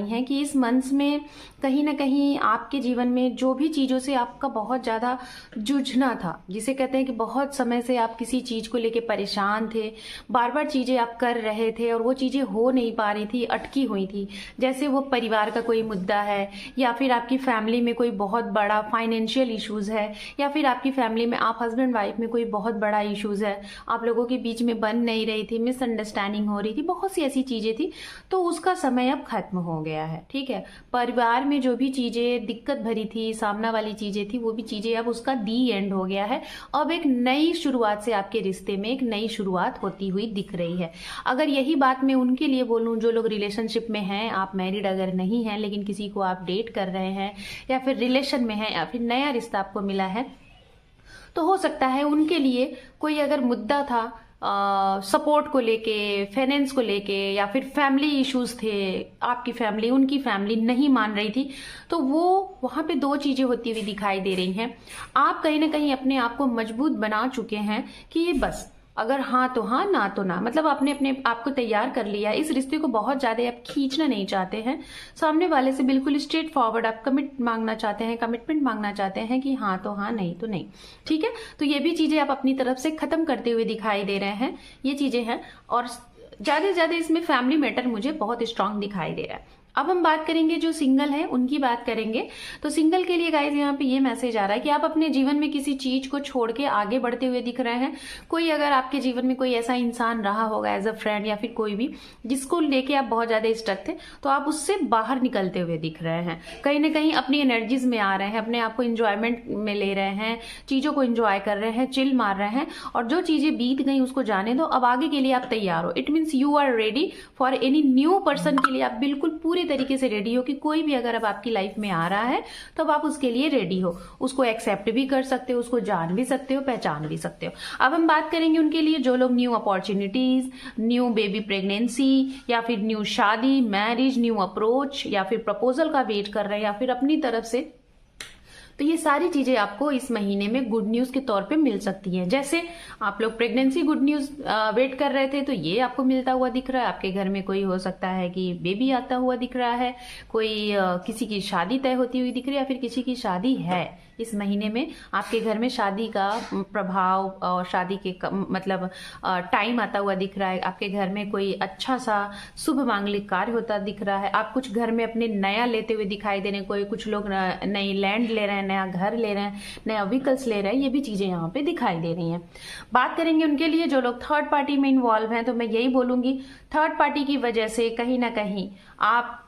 रही हैं कि इस मंथ में कहीं ना कहीं आपके जीवन में जो भी चीज़ों से आपका बहुत ज़्यादा जूझना था, जिसे कहते हैं कि बहुत समय से आप किसी चीज़ को लेके परेशान थे, बार बार चीज़ें आप कर रहे थे और वो चीज़ें हो नहीं पा रही थी, अटकी हुई थी। जैसे वो परिवार का कोई मुद्दा है, या फिर आपकी फैमिली में कोई बहुत बड़ा फाइनेंशियल इश्यूज़ है, या फिर आपकी फैमिली में आप हस्बैंड वाइफ में कोई बहुत बड़ा इश्यूज़ है, आप लोगों के बीच में बन नहीं रही थी, मिसअंडरस्टैंडिंग हो रही थी, बहुत सी ऐसी चीज़ें थी। तो उसका समय अब खत्म हो गया है, ठीक है। परिवार में जो भी चीज़ें दिक्कत भरी थी, सामना वाली चीज़ें थी, वो भी चीज़ें अब उसका दी एंड हो गया है। अब एक नई शुरुआत से आपके रिश्ते में एक नई शुरुआत होती हुई दिख रही है। अगर यही बात मैं उनके लिए बोलूँ जो लोग रिलेशनशिप में हैं, आप मैरिड अगर नहीं हैं लेकिन किसी को आप डेट कर रहे हैं, या फिर रिलेशन में हैं, या फिर नया रिश्ता आपको मिला है, तो हो सकता है उनके लिए कोई अगर मुद्दा था सपोर्ट को लेके, फाइनेंस को लेके, या फिर फैमिली इश्यूज थे, आपकी फैमिली उनकी फैमिली नहीं मान रही थी, तो वो वहाँ पे दो चीज़ें होती हुई दिखाई दे रही हैं। आप कहीं ना कहीं अपने आप को मजबूत बना चुके हैं कि ये बस अगर हाँ तो हाँ, ना तो ना, मतलब आपने अपने आप को तैयार कर लिया। इस रिश्ते को बहुत ज़्यादा आप खींचना नहीं चाहते हैं, सामने वाले से बिल्कुल स्ट्रेट फॉरवर्ड आप कमिटमेंट मांगना चाहते हैं कि हाँ तो हाँ, नहीं तो नहीं, ठीक है। तो ये भी चीज़ें आप अपनी तरफ से ख़त्म करते हुए दिखाई दे रहे हैं, ये चीज़ें हैं। और ज़्यादा से ज़्यादा इसमें फैमिली मैटर मुझे बहुत स्ट्रांग दिखाई दे रहा है। अब हम बात करेंगे जो सिंगल है उनकी बात करेंगे। तो सिंगल के लिए गाइज यहाँ पे ये मैसेज आ रहा है कि आप अपने जीवन में किसी चीज को छोड़ के आगे बढ़ते हुए दिख रहे हैं। कोई अगर आपके जीवन में कोई ऐसा इंसान रहा होगा एज अ फ्रेंड, या फिर कोई भी जिसको लेके आप बहुत ज्यादा स्टक थे, तो आप उससे बाहर निकलते हुए दिख रहे हैं। कहीं ना कहीं अपनी एनर्जीज में आ रहे हैं, अपने आप को इंजॉयमेंट में ले रहे हैं, चीजों को इंजॉय कर रहे हैं, चिल मार रहे हैं, और जो चीजें बीत गई उसको जाने दो, अब आगे के लिए आप तैयार हो। It means you are ready for any new person के लिए आप बिल्कुल पूरे तरीके से रेडी हो कि कोई भी अगर अब आपकी लाइफ में आ रहा है तो अब आप उसके लिए रेडी हो, उसको एक्सेप्ट भी कर सकते हो, उसको जान भी सकते हो, पहचान भी सकते हो। अब हम बात करेंगे उनके लिए जो लोग new opportunities, new baby pregnancy, या फिर न्यू शादी, मैरिज, न्यू अप्रोच, या फिर प्रपोजल का वेट कर रहे हैं, या फिर अपनी तरफ से, तो ये सारी चीजें आपको इस महीने में गुड न्यूज के तौर पे मिल सकती हैं। जैसे आप लोग प्रेगनेंसी गुड न्यूज वेट कर रहे थे, तो ये आपको मिलता हुआ दिख रहा है। आपके घर में कोई हो सकता है कि बेबी आता हुआ दिख रहा है, कोई किसी की शादी तय होती हुई दिख रही है, या फिर किसी की शादी है इस महीने में। आपके घर में शादी का प्रभाव और शादी के मतलब टाइम आता हुआ दिख रहा है। आपके घर में कोई अच्छा सा शुभ मांगलिक कार्य होता दिख रहा है। आप कुछ घर में अपने नया लेते हुए दिखाई दे रहे हैं, कोई कुछ लोग नई लैंड ले रहे हैं, नया घर ले रहे हैं, नया व्हीकल्स ले रहे हैं, ये भी चीजें यहाँ पे दिखाई दे रही हैं। बात करेंगे उनके लिए जो लोग थर्ड पार्टी में इन्वॉल्व हैं, तो मैं यही बोलूंगी थर्ड पार्टी की वजह से कहीं ना कहीं आप